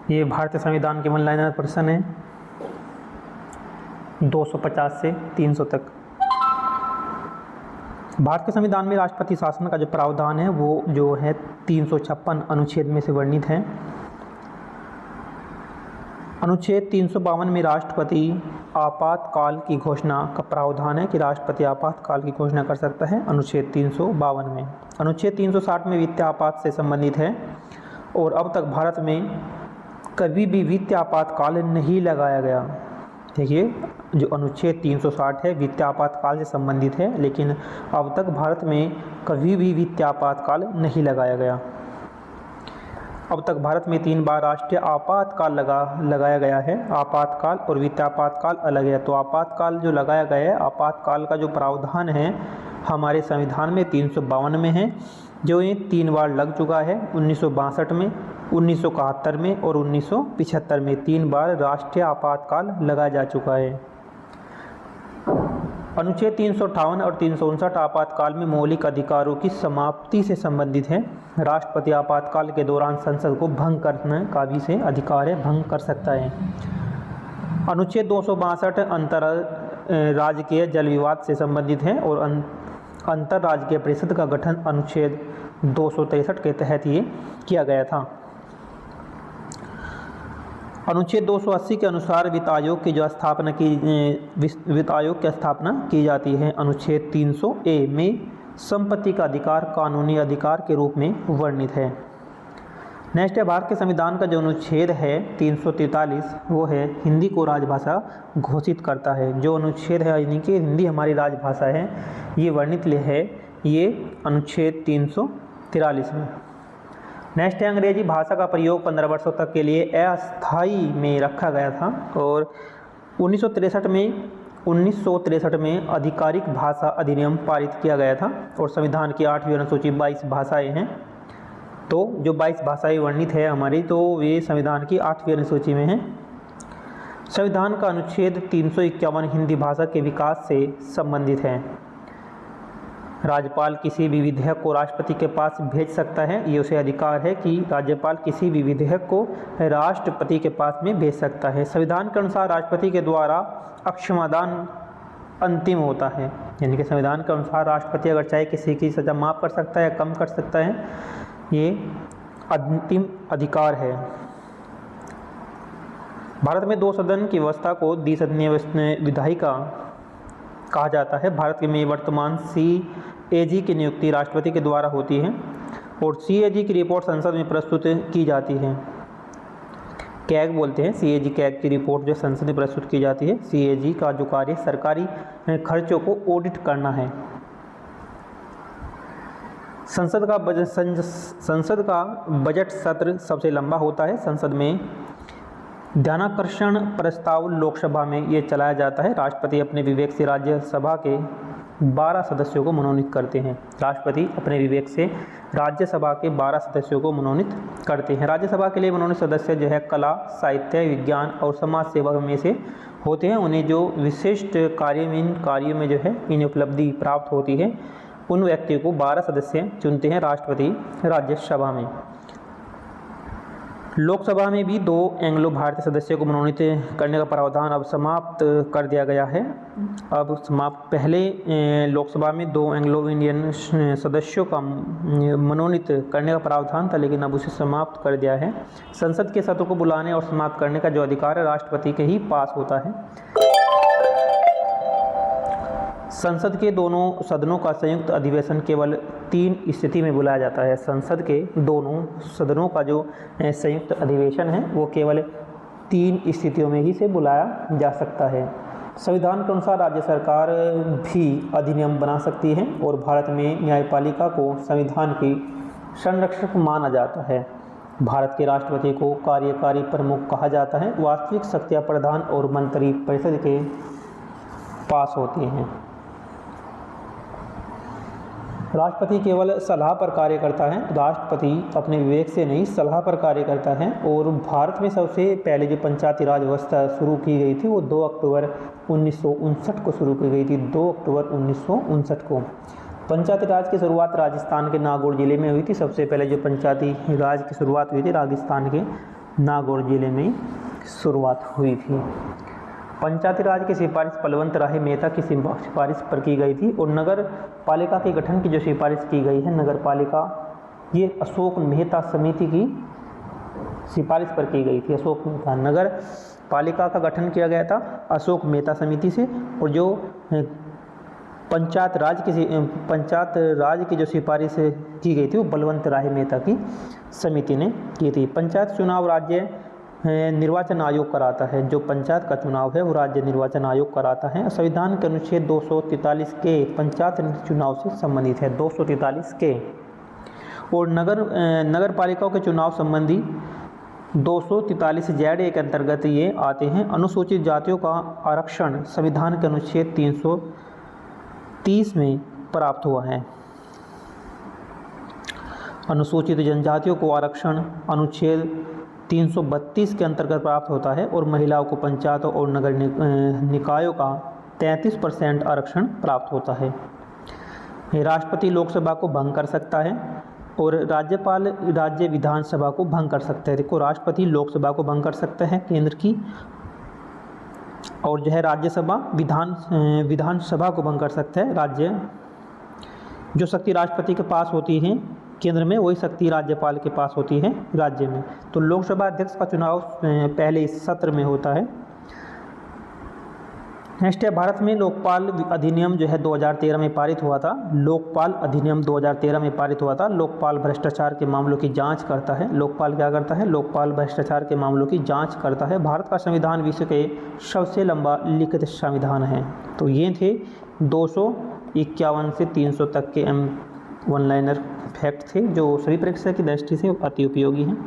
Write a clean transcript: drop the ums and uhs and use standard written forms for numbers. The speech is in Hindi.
ये भारतीय संविधान के वन लाइनर प्रश्न है 250 से 300 तक। भारत के संविधान में राष्ट्रपति शासन का जो प्रावधान है वो जो है 356 अनुच्छेद में से वर्णित है। अनुच्छेद 352 में राष्ट्रपति आपातकाल की घोषणा का प्रावधान है कि राष्ट्रपति आपातकाल की घोषणा कर सकता है अनुच्छेद 352 में। अनुच्छेद 360 में वित्तीय आपात से संबंधित है और अब तक भारत में कभी भी वित्तीय आपातकाल नहीं लगाया गया। देखिए जो अनुच्छेद 360 है वित्तीय आपातकाल से संबंधित है, लेकिन अब तक भारत में कभी भी वित्तीय आपातकाल नहीं लगाया गया। अब तक भारत में 3 बार राष्ट्रीय आपातकाल लगाया गया है। आपातकाल और वित्तीय आपातकाल अलग है। तो आपातकाल जो लगाया गया है, आपातकाल का जो प्रावधान है हमारे संविधान में 352 में है, जो ये 3 बार लग चुका है। 1962 में, 1971 में और 1975 में 3 बार राष्ट्रीय आपातकाल लगाया जा चुका है। अनुच्छेद 358 और 359 आपातकाल में मौलिक अधिकारों की समाप्ति से संबंधित है। राष्ट्रपति आपातकाल के दौरान संसद को भंग करने का भी से अधिकार है, भंग कर सकता है। अनुच्छेद 262 अंतर राजकीय जल विवाद से संबंधित है और अंतर्राज्यीय परिषद का गठन अनुच्छेद 263 के तहत ये किया गया था। अनुच्छेद 280 के अनुसार वित्त आयोग की स्थापना की जाती है। अनुच्छेद 300A में संपत्ति का अधिकार कानूनी अधिकार के रूप में वर्णित है। नेक्स्ट है भारत के संविधान का जो अनुच्छेद है 343, वो है हिंदी को राजभाषा घोषित करता है। जो अनुच्छेद है यानी कि हिंदी हमारी राजभाषा है, ये वर्णित है ये अनुच्छेद 343 में। नेक्स्ट है अंग्रेजी भाषा का प्रयोग 15 वर्षों तक के लिए अस्थायी में रखा गया था और 1963 में आधिकारिक भाषा अधिनियम पारित किया गया था और संविधान की 8वीं अनुसूची 22 भाषाएं हैं। तो जो 22 भाषाएं वर्णित है हमारी, तो ये संविधान की 8वीं अनुसूची में है। संविधान का अनुच्छेद 351 हिंदी भाषा के विकास से संबंधित है। राज्यपाल किसी भी विधेयक को राष्ट्रपति के पास भेज सकता है। ये उसे अधिकार है कि राज्यपाल किसी भी विधेयक को राष्ट्रपति के पास में भेज सकता है। संविधान के अनुसार राष्ट्रपति के द्वारा अक्षमादान अंतिम होता है, यानी कि संविधान के अनुसार राष्ट्रपति अगर चाहे किसी की सज़ा माफ़ कर सकता है या कम कर सकता है, ये अंतिम अधिकार है। भारत में 2 सदन की व्यवस्था को द्विसदनीय विधायिका कहा जाता है। भारत में वर्तमान CAG की नियुक्ति राष्ट्रपति के द्वारा होती है और CAG की रिपोर्ट संसद में प्रस्तुत की जाती है। कैग बोलते हैं, CAG कैग की रिपोर्ट जो संसद में प्रस्तुत की जाती है। CAG का जो कार्य सरकारी खर्चों को ऑडिट करना है। संसद का बजट सत्र सबसे लंबा होता है। संसद में ध्यानाकर्षण प्रस्ताव लोकसभा में ये चलाया जाता है। राष्ट्रपति अपने विवेक से राज्यसभा के 12 सदस्यों को मनोनीत करते हैं। राष्ट्रपति अपने विवेक से राज्यसभा के 12 सदस्यों को मनोनीत करते हैं। राज्यसभा के लिए मनोनीत सदस्य जो है कला, साहित्य, विज्ञान और समाज सेवा में से होते हैं। उन्हें जो विशिष्ट कार्यों में जो है इन्हें उपलब्धि प्राप्त होती है, उन व्यक्तियों को 12 सदस्य चुनते हैं राष्ट्रपति राज्यसभा में। लोकसभा में भी 2 एंग्लो भारतीय सदस्यों को मनोनीत करने का प्रावधान अब समाप्त कर दिया गया है। अब समाप्त पहले लोकसभा में 2 एंग्लो इंडियन सदस्यों का मनोनीत करने का प्रावधान था, लेकिन अब उसे समाप्त कर दिया है। संसद के सत्र को बुलाने और समाप्त करने का जो अधिकार है राष्ट्रपति के ही पास होता है। संसद के दोनों सदनों का संयुक्त अधिवेशन केवल 3 स्थिति में बुलाया जाता है। संसद के दोनों सदनों का जो संयुक्त अधिवेशन है वो केवल 3 स्थितियों में ही से बुलाया जा सकता है। संविधान के अनुसार राज्य सरकार भी अधिनियम बना सकती है और भारत में न्यायपालिका को संविधान की संरक्षक माना जाता है। भारत के राष्ट्रपति को कार्यकारी प्रमुख कहा जाता है। वास्तविक शक्तियाँ प्रधान और मंत्री परिषद के पास होती हैं। राष्ट्रपति केवल सलाह पर कार्य करता है। राष्ट्रपति अपने विवेक से नहीं, सलाह पर कार्य करता है। और भारत में सबसे पहले जो पंचायती राज व्यवस्था शुरू की गई थी वो 2 अक्टूबर 1959 को शुरू की गई थी। 2 अक्टूबर 1959 को पंचायती राज की शुरुआत राजस्थान के नागौर जिले में हुई थी। सबसे पहले जो पंचायती राज की शुरुआत हुई थी राजस्थान के नागौर जिले में शुरुआत हुई थी। पंचायती राज की सिफारिश बलवंत राय मेहता की सिफारिश पर की गई थी और नगर पालिका के गठन की जो सिफारिश की गई है नगर पालिका, ये अशोक मेहता समिति की सिफारिश पर की गई थी। अशोक मेहता नगर पालिका का गठन किया गया था अशोक मेहता समिति से, और जो पंचायत राज की जो सिफारिश की गई थी वो बलवंत राय मेहता की समिति ने की थी। पंचायत चुनाव राज्य निर्वाचन आयोग कराता है। जो पंचायत का चुनाव है वो राज्य निर्वाचन आयोग कराता है। संविधान के अनुच्छेद 243 के पंचायत चुनाव से संबंधित है, 243 के। और नगर पालिकाओं के चुनाव संबंधी 243 Z के अंतर्गत ये आते हैं। अनुसूचित जातियों का आरक्षण संविधान के अनुच्छेद 330 में प्राप्त हुआ है। अनुसूचित जनजातियों को आरक्षण अनुच्छेद 332 के अंतर्गत प्राप्त होता है और महिलाओं को पंचायतों और नगर निकायों का 33% आरक्षण प्राप्त होता है। राष्ट्रपति लोकसभा को भंग कर सकता है और राज्यपाल राज्य विधानसभा को भंग कर सकता है। देखो, राष्ट्रपति लोकसभा को भंग कर सकता है केंद्र की, और जो है राज्यसभा विधानसभा को भंग कर सकता है। राज्य जो शक्ति राष्ट्रपति के पास होती है केंद्र में, वही शक्ति राज्यपाल के पास होती है राज्य में। तो लोकसभा अध्यक्ष का चुनाव पहले इस सत्र में होता है। नेक्स्ट है, भारत में लोकपाल अधिनियम जो है 2013 में पारित हुआ था। लोकपाल अधिनियम 2013 में पारित हुआ था। लोकपाल भ्रष्टाचार के मामलों की जांच करता है। लोकपाल क्या करता है? लोकपाल भ्रष्टाचार के मामलों की जांच करता है। भारत का संविधान विश्व के सबसे लंबा लिखित संविधान है। तो ये थे 251 से 300 तक के वन लाइनर फैक्ट थे जो सभी परीक्षा की दृष्टि से अति उपयोगी हैं।